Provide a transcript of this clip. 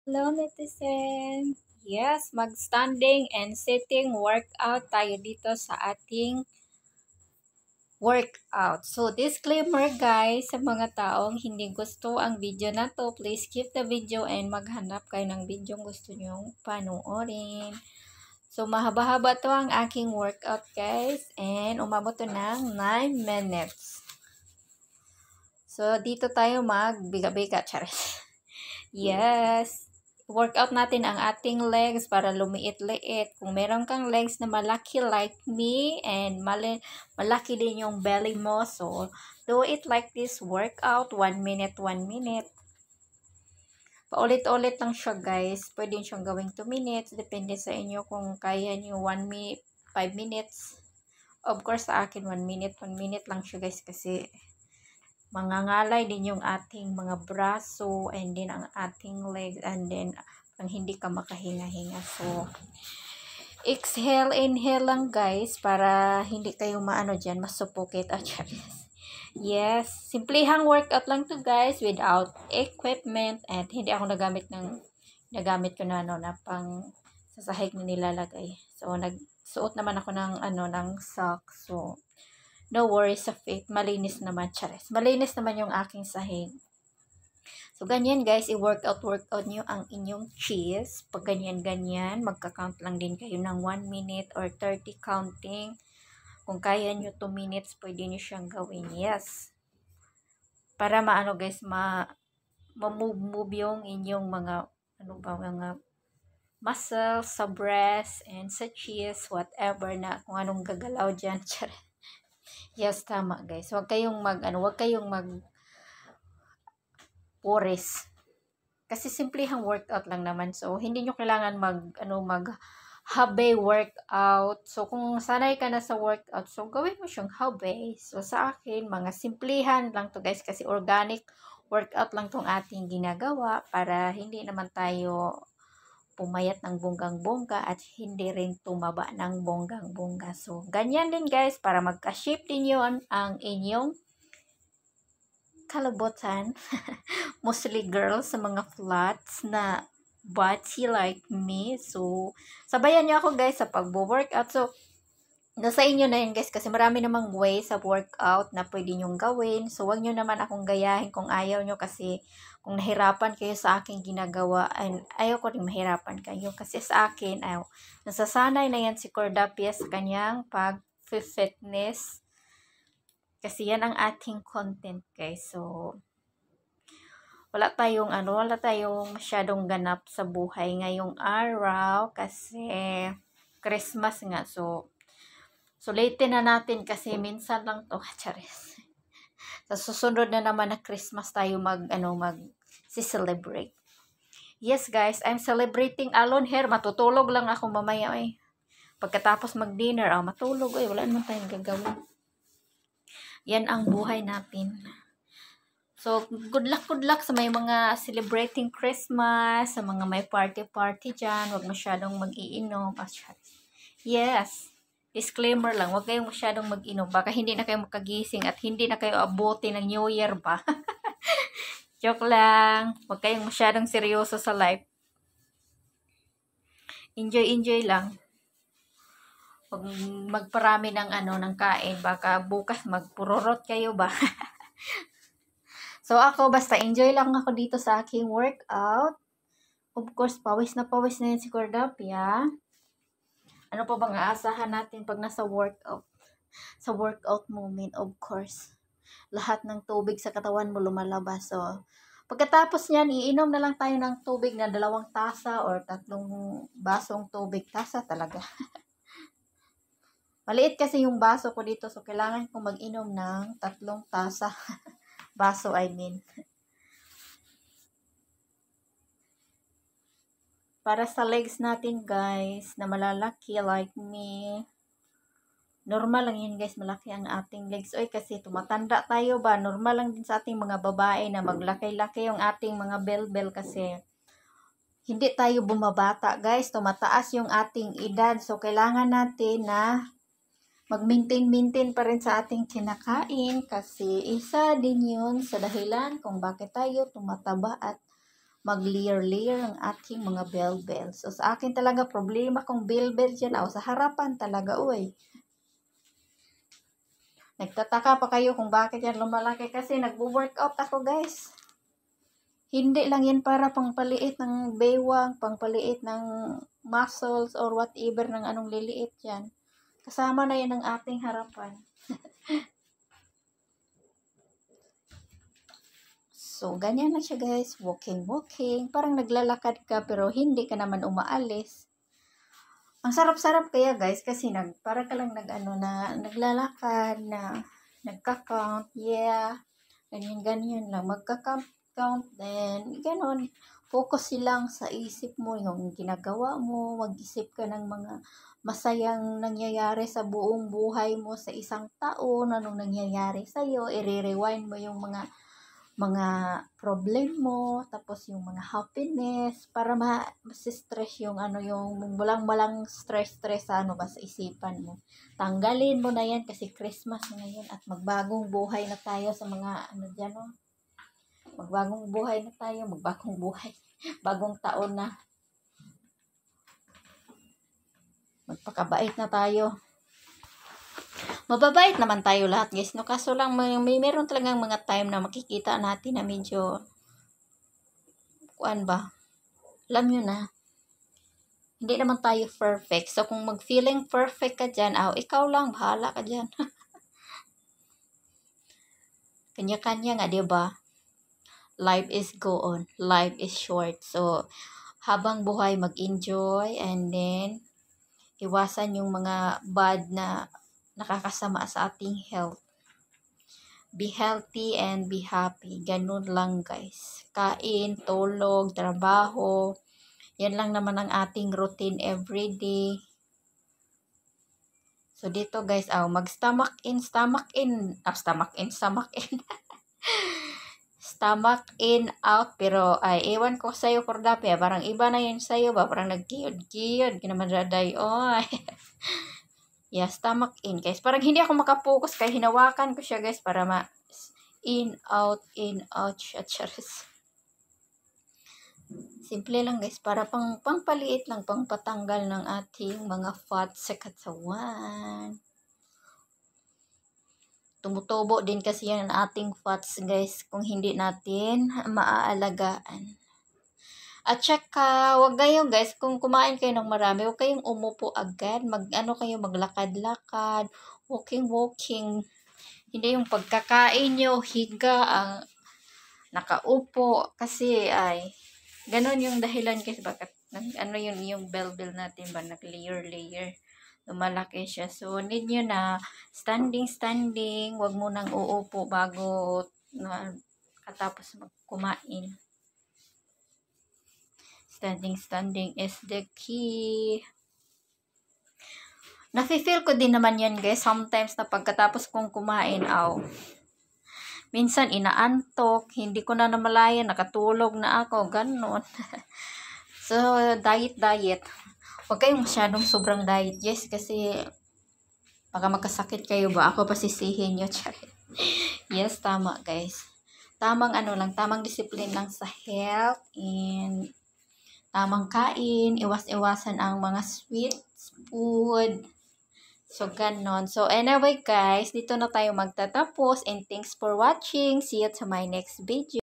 Hello, netizen! Yes, mag-standing and sitting workout tayo dito sa ating workout. So, disclaimer guys, sa mga taong hindi gusto ang video na to, please skip the video and maghanap kayo ng video gusto nyong panoorin. So, mahaba-haba to ang aking workout guys and umabot to ng 9 minutes. So, dito tayo mag-biga-biga, charis. Yes! Workout natin ang ating legs para lumiit-liit. Kung meron kang legs na malaki like me and malaki din yung belly mo, so do it like this workout, 1 minute, 1 minute. Paulit-ulit lang siya guys. Pwede siyang gawing 2 minutes. Depende sa inyo kung kaya nyo 1 minute, 5 minutes. Of course sa akin 1 minute, 1 minute lang siya guys kasi mangangalay din yung ating mga braso and then ang ating legs and then ang hindi ka makahinga-hinga. So, exhale, inhale lang guys para hindi kayo maano dyan, masuffocate at yes, simplihang workout lang to guys without equipment and hindi ako nagamit ko na na pang sasahig na nilalagay. So, nagsuot naman ako ng socks. So, no worries of it. Malinis naman, chares. Malinis naman yung aking sahig. So, ganyan guys, i-workout nyo ang inyong cheese. Pag ganyan, magka-count lang din kayo ng 1 minute or 30 counting. Kung kaya nyo 2 minutes, pwede nyo siyang gawin. Yes. Para maano guys, ma-move yung inyong mga muscles sa breast and sa cheese, whatever na kung anong gagalaw dyan. Yes, tama guys. Huwag kayong puris. Kasi simplehang workout lang naman. So, hindi nyo kailangan mag-habe workout. So, kung sanay ka na sa workout, so gawin mo siyang habe. So, sa akin, mga simplihan lang to guys. Kasi organic workout lang tong ating ginagawa para hindi naman tayo pumayat ng bonggang-bongga at hindi rin tumaba ng bonggang-bongga. So, ganyan din guys para magka-shape din yun ang inyong kalabotan. Mostly girls sa mga flats na body like me. So, sabayan nyo ako guys sa pagbo-workout. So, nasa inyo na yun guys kasi marami namang way sa workout na pwede nyong gawin. So, wag nyo naman akong gayahin kung ayaw nyo kasi kung nahirapan kayo sa aking ginagawa, ayaw ko rin mahirapan kayo. Kasi sa akin, nasasanay na yan si Cordapia sa kanyang pag-fitness. Kasi yan ang ating content guys. So, wala tayong masyadong ganap sa buhay ngayong araw kasi Christmas nga. So ulitin na natin kasi minsan lang to, charis. Sa susunod na naman na Christmas tayo mag-celebrate. Yes guys, I'm celebrating alone here. Matutulog lang ako mamaya Pagkatapos mag-dinner, matulog wala naman tayong gagawin. Yan ang buhay natin. So, good luck sa may mga celebrating Christmas, sa mga may party dyan. Huwag masyadong mag-iinom. Yes, disclaimer lang, huwag kayong masyadong mag-inom. Baka hindi na kayo makagising at hindi na kayo abuti ng New Year ba? Joke lang. Huwag kayong masyadong seryoso sa life. Enjoy lang. Huwag magparami ng kain. Baka bukas magpururot kayo ba? So, ako, basta enjoy lang ako dito sa aking workout. Of course, pawis na yan si Cordapia. Ano pa bang aasahan natin pag nasa workout? Sa workout moment, of course. Lahat ng tubig sa katawan mo lumalabas. So, pagkatapos niyan, iinom na lang tayo ng tubig na 2 tasa or 3 basong tubig. Tasa talaga. Maliit kasi yung baso ko dito. So, kailangan kong mag-inom ng 3 tasa. Baso, I mean. Para sa legs natin, guys, na malalaki like me, normal lang yun, guys, malaki ang ating legs. Kasi tumatanda tayo ba? Normal lang din sa ating mga babae na maglaki-laki yung ating mga bell kasi hindi tayo bumabata, guys. Tumataas yung ating edad. So, kailangan natin na mag-maintain pa rin sa ating kinakain kasi isa din yun sa dahilan kung bakit tayo tumataba at mag-layer-layer ang ating mga bell-bell. So, sa akin talaga, problema kong bell-bell dyan. Sa harapan talaga, uy. Nagtataka pa kayo kung bakit yan lumalaki kasi nagwo-workout ako, guys. Hindi lang yan para pangpaliit ng baywang, pangpaliit ng muscles or whatever ng anong liliit yan. Kasama na yan ng ating harapan. So, ganyan lang siya guys. Walking. Parang naglalakad ka pero hindi ka naman umaalis. Ang sarap-sarap kaya guys kasi para ka lang naglalakad na nagka-count. Yeah. Ganyan lang. Magka-count. Then, ganon. Focus lang sa isip mo yung ginagawa mo. Mag-isip ka ng mga masayang nangyayari sa buong buhay mo sa isang taon. Anong nangyayari sa'yo. I-rewind mo yung mga problem mo, tapos yung mga happiness, para ma-stress yung yung walang stress sa sa isipan mo. Tanggalin mo na yan kasi Christmas ngayon at magbagong buhay na tayo sa mga magbagong buhay na tayo, bagong taon na. Magpakabait na tayo. Mababait naman tayo lahat guys, no? Kaso lang meron talagang mga time na makikita natin na medyo alam nyo na, hindi naman tayo perfect. So kung mag-feeling perfect ka dyan, ikaw lang, bahala ka dyan. Kanya-kanya nga, diba? Life is go on. Life is short. So habang buhay, mag-enjoy and then iwasan yung mga bad na nakakasama sa ating health. Be healthy and be happy. Ganun lang guys. Kain, tulog, trabaho. Yan lang naman ang ating routine everyday. So dito guys, mag-stomach in. Stomach in out. Pero ewan ko sa'yo, Kordape. Parang iba na yun sa'yo ba? Parang nagkiyod-kiyod. Kinamadaday. Yeah, stomach in guys. Parang hindi ako makapokus kaya hinawakan ko siya guys para in, out, siya. Charis. Simple lang guys, para pangpaliit lang, pangpatanggal ng ating mga fats sa katawan. Tumutubo din kasi yan ang ating fats guys kung hindi natin maaalagaan. At saka, wag kayo guys, kung kumain kayo ng marami, wag kayong umupo agad. Maglakad-lakad, walking. Hindi yung pagkakain nyo, higa, nakaupo. Kasi, ganon yung dahilan kasi bakit, yung bell natin ba, nag-layer. Lumalaki siya. So, need nyo na standing. Wag mo nang uupo bago katapos kumain. Standing is the key. Nafe-feel ko din naman yan guys. Sometimes na pagkatapos kong kumain, minsan inaantok. Hindi ko na namalayan. Nakatulog na ako. Ganon. So, diet. Huwag kayong masyadong sobrang diet. Yes, kasi baka magkasakit kayo ba? Ako pasisihin nyo. Yes, tama guys. Tamang tamang discipline lang sa health and tamang kain, iwasan ang mga sweet food. So, ganon. So, anyway guys, dito na tayo magtatapos and thanks for watching. See you to my next video.